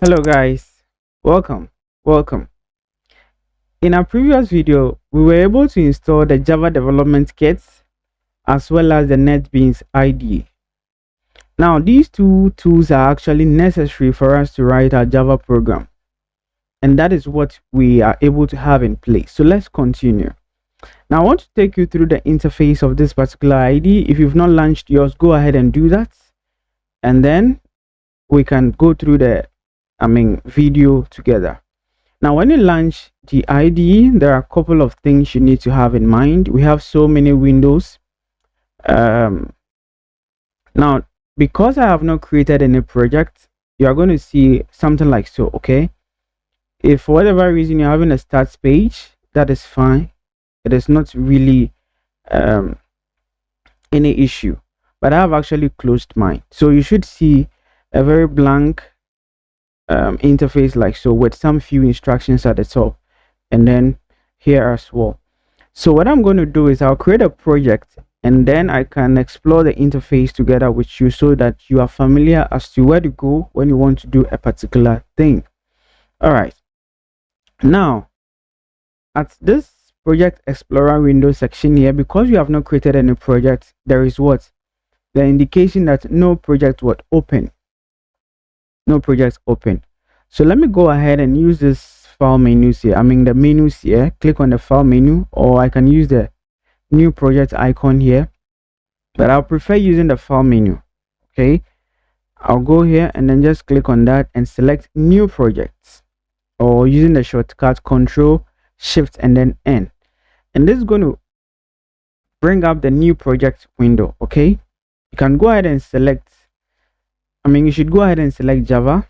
Hello guys, welcome. In our previous video, we were able to install the Java development kit as well as the NetBeans IDE. Now, these two tools are actually necessary for us to write our Java program, and that is what we are able to have in place. So let's continue. Now, I want to take you through the interface of this particular IDE. If you've not launched yours, go ahead and do that, and then we can go through the video together. Now, when you launch the IDE, there are a couple of things you need to have in mind. We have so many windows. Now, because I have not created any project, you are going to see something like so. Okay, if for whatever reason you're having a start page, that is fine. It is not really any issue, but I have actually closed mine, so you should see a very blank interface like so, with some few instructions at the top and then here as well. So what I'm going to do is I'll create a project, and then I can explore the interface together with you so that you are familiar as to where to go when you want to do a particular thing. All right, now at this project explorer window section here, because you have not created any project, there is what the indication that no project was open. No projects open. So let me go ahead and use this file menus here. The menus here. Click on the file menu, or I can use the new project icon here, but I'll prefer using the file menu. Okay, I'll go here and then just click on that and select new projects, or using the shortcut Control Shift and then N, and this is going to bring up the new project window. Okay, you can go ahead and select, you should go ahead and select Java.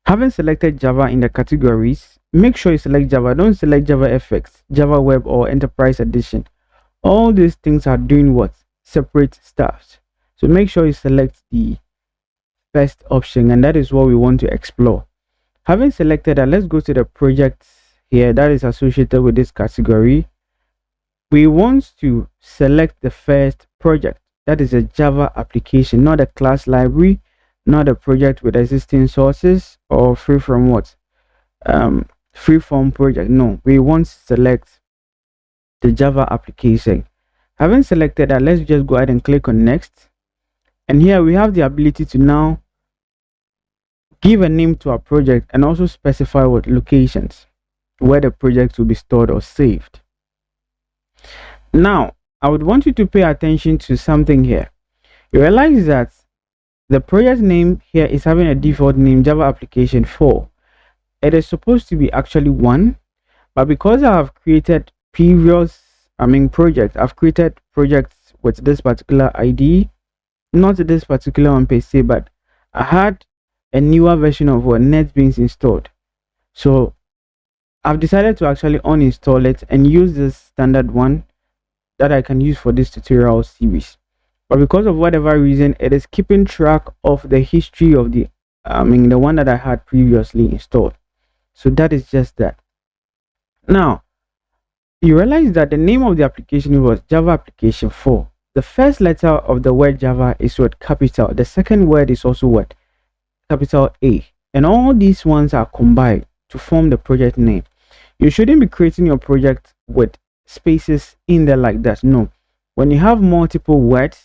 Having selected Java in the categories, make sure you select Java. Don't select Java FX, Java Web, or Enterprise Edition. All these things are doing what? Separate stuff. So make sure you select the first option, and that is what we want to explore. Having selected that, let's go to the project here that is associated with this category. We want to select the first project. That is a Java application, not a class library, not a project with existing sources, or free from project. No, we want to select the Java application. Having selected that, let's just go ahead and click on next, and here we have the ability to now give a name to our project and also specify what locations where the project will be stored or saved. Now, I would want you to pay attention to something here. You realize that the project name here is having a default name, Java application 4. It is supposed to be actually 1, but because I have created previous projects, I've created projects with this particular ID, not this particular one per se, but I had a newer version of NetBeans installed, so I've decided to actually uninstall it and use this standard one that I can use for this tutorial series. But because of whatever reason, it is keeping track of the history of the one that I had previously installed. So that is just that. Now you realize that the name of the application was Java application 4. The first letter of the word Java is what? Capital. The second word is also what? Capital A. And all these ones are combined to form the project name. You shouldn't be creating your project with spaces in there like that. No, when you have multiple words,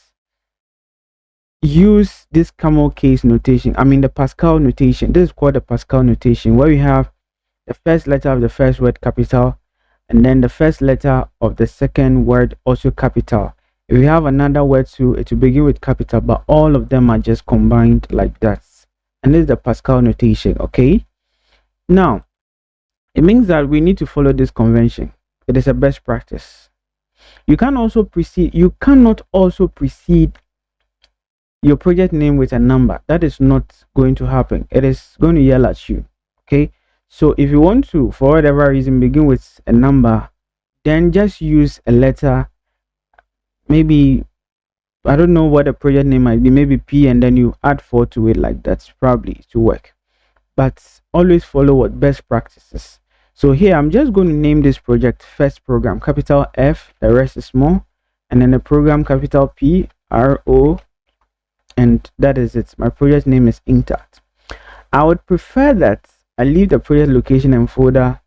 use this camel case notation, the Pascal notation. This is called the Pascal notation, where we have the first letter of the first word capital, and then the first letter of the second word also capital. If you have another word too, it will begin with capital, but all of them are just combined like that, and this is the Pascal notation. Okay, now it means that we need to follow this convention. It is a best practice. You cannot also precede your project name with a number. That is not going to happen. It is going to yell at you. Okay, so if you want to, for whatever reason, begin with a number, then just use a letter. Maybe, I don't know what the project name might be, maybe P, and then you add 4 to it, like that's probably to work. But always follow what best practices. So here I'm just going to name this project first program, capital F, the rest is small, and then the program capital P, RO, and that is it. My project name is intact. I would prefer that I leave the project location and folder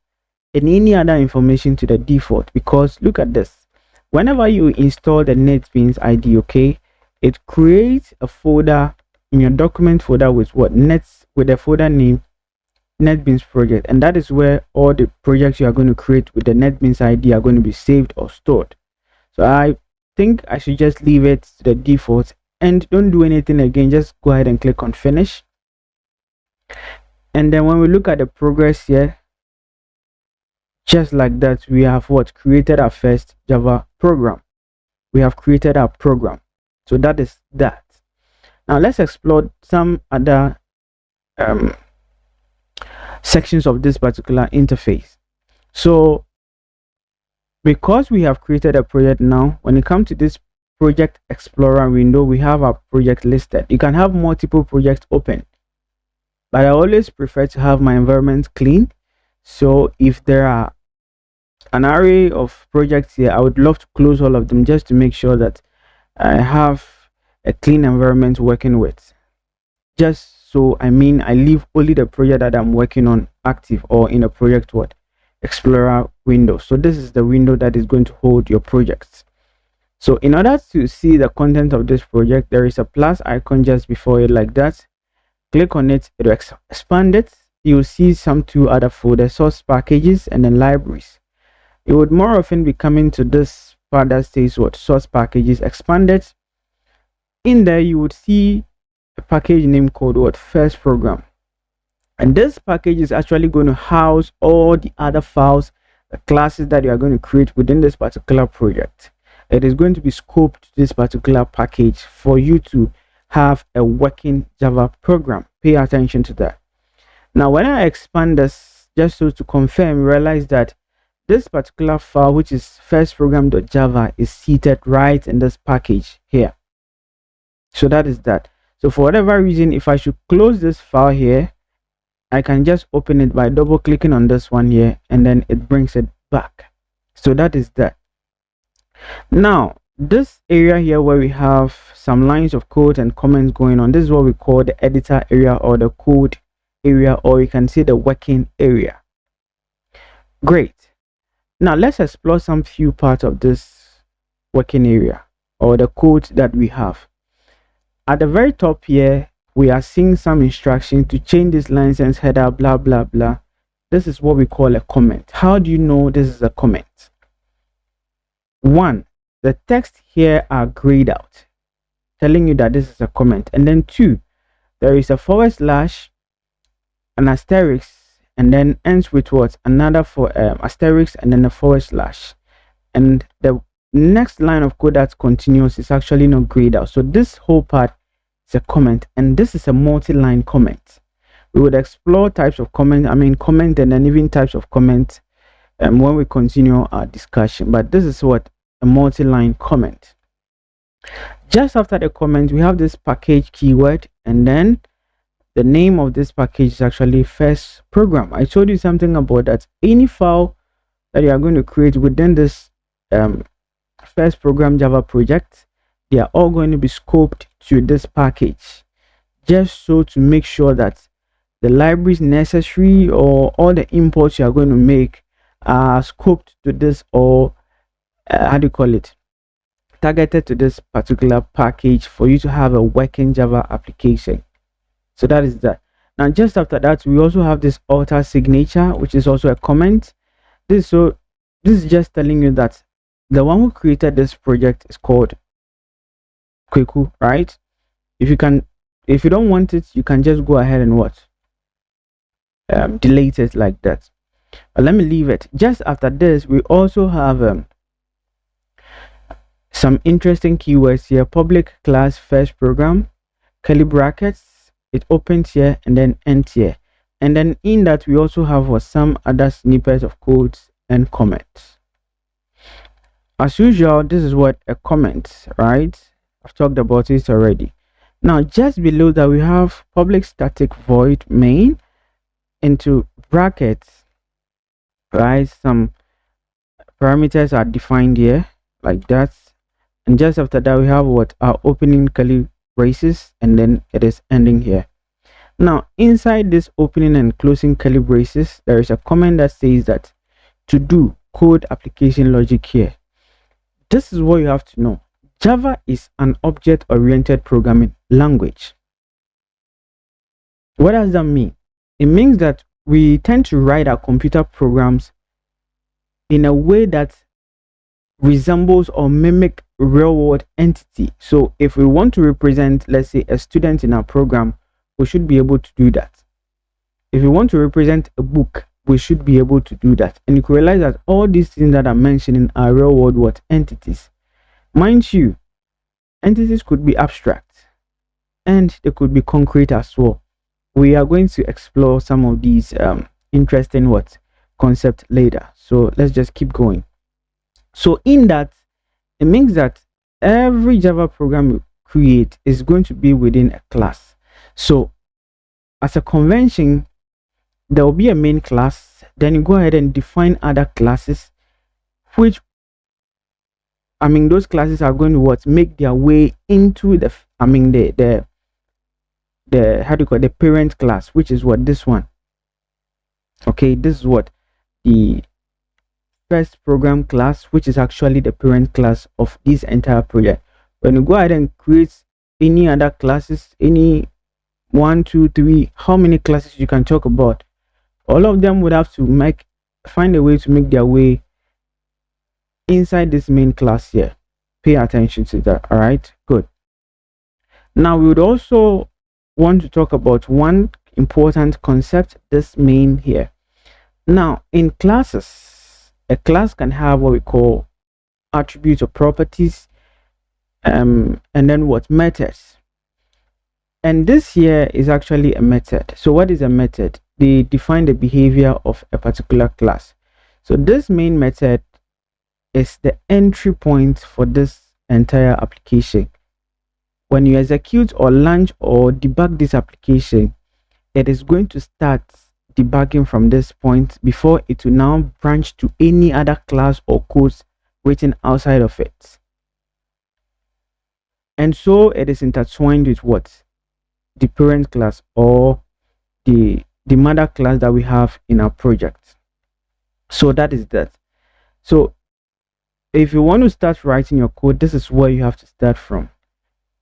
and any other information to the default, because look at this. Whenever you install the NetBeans IDE, okay, it creates a folder in your document folder with with the folder name NetBeans project, and that is where all the projects you are going to create with the NetBeans ID are going to be saved or stored. So I think I should just leave it to the default and don't do anything again. Just go ahead and click on finish. And then when we look at the progress here, just like that, we have created our first Java program. We have created our program. So that is that. Now let's explore some other sections of this particular interface. So because we have created a project now, when it comes to this project explorer window, we have our project listed. You can have multiple projects open, but I always prefer to have my environment clean. So if there are an array of projects here, I would love to close all of them just to make sure that I have a clean environment working with. Just so I leave only the project that I'm working on active or in a project explorer window. So this is the window that is going to hold your projects. So in order to see the content of this project, there is a plus icon just before it like that. Click on it, it will expand it. You'll see some two other folders, source packages and then libraries. You would more often be coming to this part that says source packages expanded. In there you would see a package name called first program, and this package is actually going to house all the other files, the classes that you are going to create within this particular project. It is going to be scoped to this particular package for you to have a working Java program. Pay attention to that. Now when I expand this, just so to confirm, realize that this particular file, which is firstprogram.java, is seated right in this package here. So that is that. So for whatever reason, if I should close this file here, I can just open it by double clicking on this one here, and then it brings it back. So that is that. Now this area here where we have some lines of code and comments going on, this is what we call the editor area or the code area, or you can say the working area. Great. Now let's explore some few parts of this working area or the code that we have. At the very top here, we are seeing some instructions to change this license header, blah blah blah. This is what we call a comment. How do you know this is a comment? One, the text here are grayed out, telling you that this is a comment. And then two, there is a /, an asterisk, and then ends with another asterisk and then a /. And the next line of code that's continuous is actually not grayed out. So this whole part is a comment, and this is a multi-line comment. We would explore types of comment, comment and then even types of comment when we continue our discussion. But this is a multi-line comment. Just after the comment, we have this package keyword, and then the name of this package is actually first program. I told you something about that. Any file that you are going to create within this first program Java project, they are all going to be scoped to this package, just so to make sure that the libraries necessary or all the imports you are going to make are scoped to this, or targeted to this particular package for you to have a working Java application. So that is that. Now just after that, we also have this alter signature, which is also a comment. This is just telling you that the one who created this project is called Kweku, right? If you don't want it, you can just go ahead and delete it like that. But let me leave it. Just after this, we also have some interesting keywords here. Public class first program, curly brackets, it opens here and then ends here. And then in that, we also have some other snippets of codes and comments. As usual, this is what a comment, right? I've talked about it already. Now just below that, we have public static void main into brackets, right? Some parameters are defined here like that, and just after that we have our opening curly braces, and then it is ending here. Now, inside this opening and closing curly braces, there is a comment that says that to do code application logic here. This is what you have to know. Java is an object-oriented programming language. What does that mean? It means that we tend to write our computer programs in a way that resembles or mimic real-world entity. So if we want to represent, let's say, a student in our program, we should be able to do that. If we want to represent a book, we should be able to do that. And you can realize that all these things that I'm mentioning are real-world entities. Mind you, entities could be abstract and they could be concrete as well. We are going to explore some of these interesting concept later. So let's just keep going. So in that, it means that every Java program you create is going to be within a class. So as a convention, there will be a main class. Then you go ahead and define other classes, which those classes are going to make their way into the how do you call it, the parent class, which is this one. Okay, this is the first program class, which is actually the parent class of this entire project. When you go ahead and create any other classes, any 1, 2, 3, how many classes you can talk about, all of them would have to find a way to make their way inside this main class here. Pay attention to that. All right, good. Now we would also want to talk about one important concept, this main here. Now in classes, a class can have what we call attributes or properties, and then methods. And this here is actually a method. So what is a method? They define the behavior of a particular class. So this main method is the entry point for this entire application. When you execute or launch or debug this application, it is going to start debugging from this point before it will now branch to any other class or codes written outside of it. And so it is intertwined with the parent class or the mother class that we have in our project. So that is that. So if you want to start writing your code, this is where you have to start from.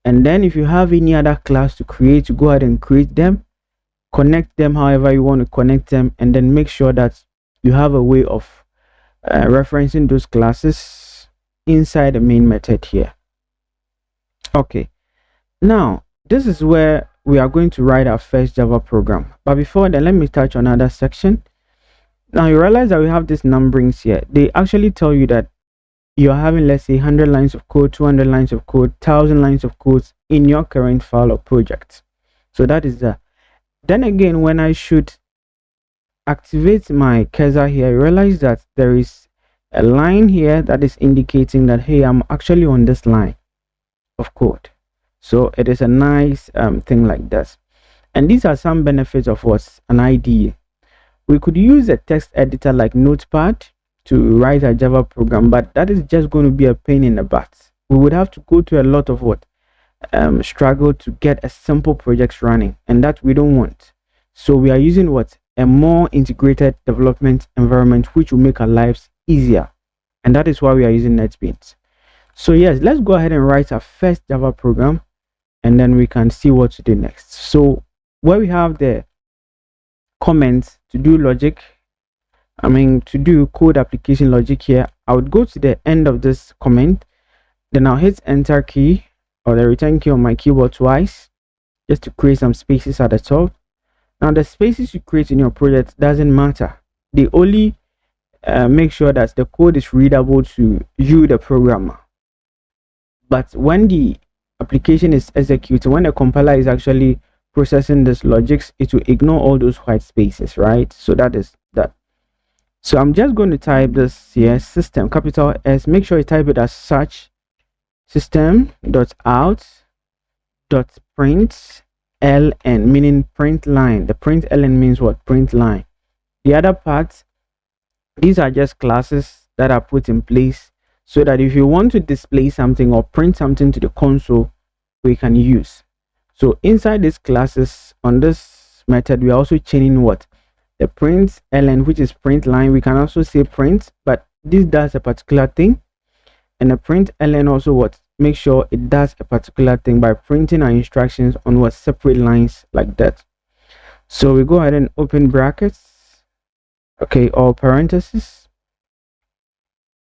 And then if you have any other class to create, you go ahead and create them, connect them however you want to connect them, and then make sure that you have a way of referencing those classes inside the main method here. Okay, now this is where we are going to write our first Java program. But before then, let me touch on another section. Now you realize that we have these numberings here. They actually tell you that you're having, let's say, 100 lines of code, 200 lines of code, 1000 lines of codes in your current file or project. So that is that. Then again, when I should activate my cursor here, I realize that there is a line here that is indicating that, hey, I'm actually on this line of code. So it is a nice thing like this. And these are some benefits of an IDE. We could use a text editor like Notepad to write a Java program, but that is just going to be a pain in the butt. We would have to go through a lot of struggle to get a simple project running, and that we don't want. So we are using a more integrated development environment, which will make our lives easier, and that is why we are using NetBeans. So yes, let's go ahead and write our first Java program, and then we can see what to do next. So where we have the comments to do logic, to do code application logic here, I would go to the end of this comment, then I'll hit enter key or the return key on my keyboard twice just to create some spaces at the top. Now the spaces you create in your project doesn't matter. They only make sure that the code is readable to you, the programmer. But when the application is executed, when the compiler is actually processing this logics, it will ignore all those white spaces, right? So that is that. So I'm just going to type this here, system, capital S. Make sure you type it as such, system.out.println, meaning print line. The println means what? Print line. The other parts, these are just classes that are put in place so that if you want to display something or print something to the console, we can use. So inside these classes on this method, we are also chaining what? The print ln, which is print line. We can also say print, but this does a particular thing. And the print ln also what? Make sure it does a particular thing by printing our instructions on what? Separate lines like that. So we go ahead and open brackets, okay, or parentheses.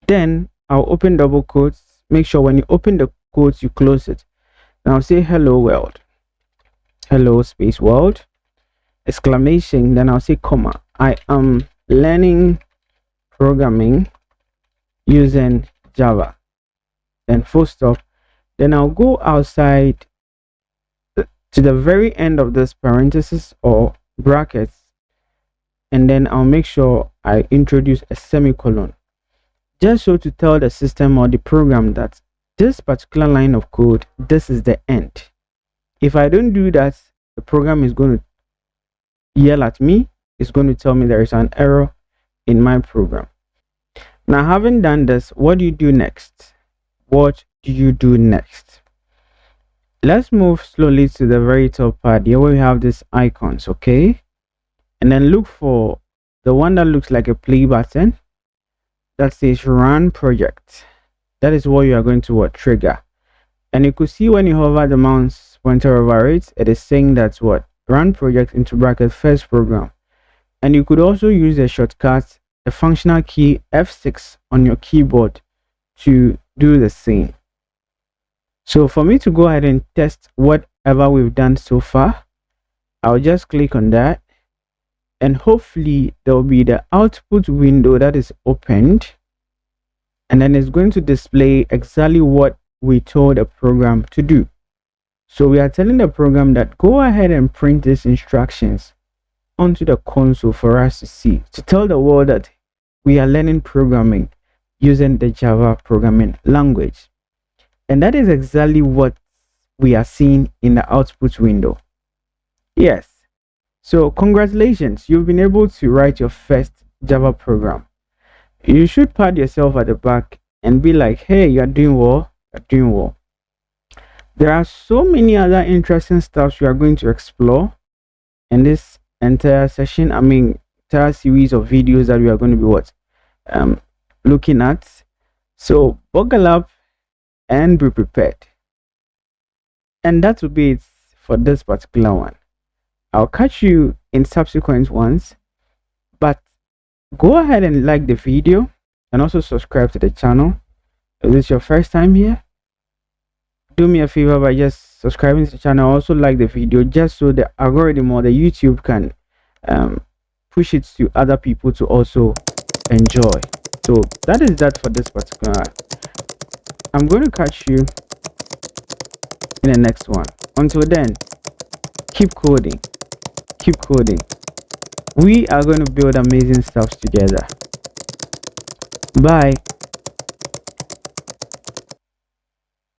Then I'll open double quotes. Make sure when you open the quotes, you close it. Now say hello world, hello space world, exclamation. Then I'll say comma. I am learning programming using Java. Then full stop. Then I'll go outside to the very end of this parenthesis or brackets, and then I'll make sure I introduce a semicolon, just so to tell the system or the program that this particular line of code, this is the end. If I don't do that, the program is going to yell at me. It's going to tell me there is an error in my program. Now, having done this, what do you do next? What do you do next? Let's move slowly to the very top part here where we have these icons, okay? And then look for the one that looks like a play button that says run project. That is what you are going to trigger. And you could see when you hover the mouse pointer over it, it is saying that's what? Run project into bracket first program. And you could also use the shortcut, the functional key F6 on your keyboard to do the same. So for me to go ahead and test whatever we've done so far, I'll just click on that, and hopefully there will be the output window that is opened, and then it's going to display exactly what we told the program to do. So we are telling the program that go ahead and print these instructions onto the console for us to see, to tell the world that we are learning programming using the Java programming language. And that is exactly what we are seeing in the output window. Yes. So congratulations, you've been able to write your first Java program. You should pat yourself at the back and be like, hey, you're doing well, you're doing well. There are so many other interesting stuff we are going to explore in this entire session. I mean, entire series of videos that we are going to be looking at. So buckle up and be prepared. And that will be it for this particular one. I'll catch you in subsequent ones, but go ahead and like the video and also subscribe to the channel. If this is your first time here, do me a favor by just subscribing to the channel. Also like the video, just so the algorithm or the YouTube can push it to other people to also enjoy. So that is that for this particular. I'm going to catch you in the next one. Until then, keep coding. Keep coding. We are going to build amazing stuff together. Bye.